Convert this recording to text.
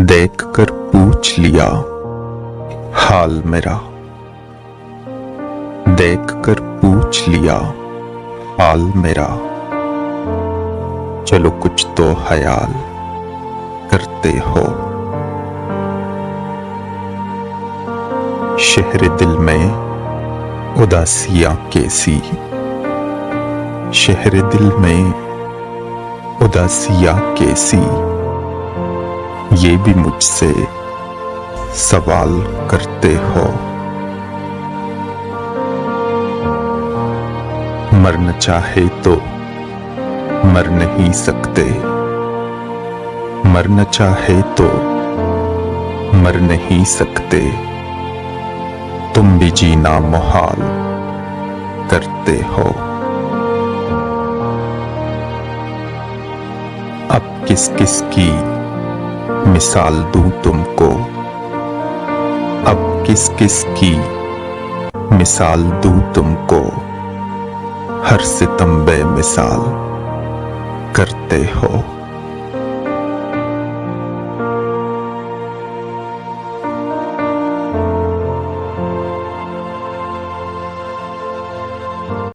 देख कर पूछ लिया हाल मेरा, देख कर पूछ लिया हाल मेरा। चलो कुछ तो ख्याल करते हो। शहर दिल में उदासियां कैसी, शहर दिल में उदासियां कैसी, ये भी मुझसे सवाल करते हो। मरना चाहे तो मर नहीं सकते, मरना चाहे तो मर नहीं सकते, तुम भी जीना मुहाल करते हो। अब किस किस की मिसाल दूं तुमको, अब किस किस की मिसाल दूं तुमको, हर सितम बेमिसाल करते हो।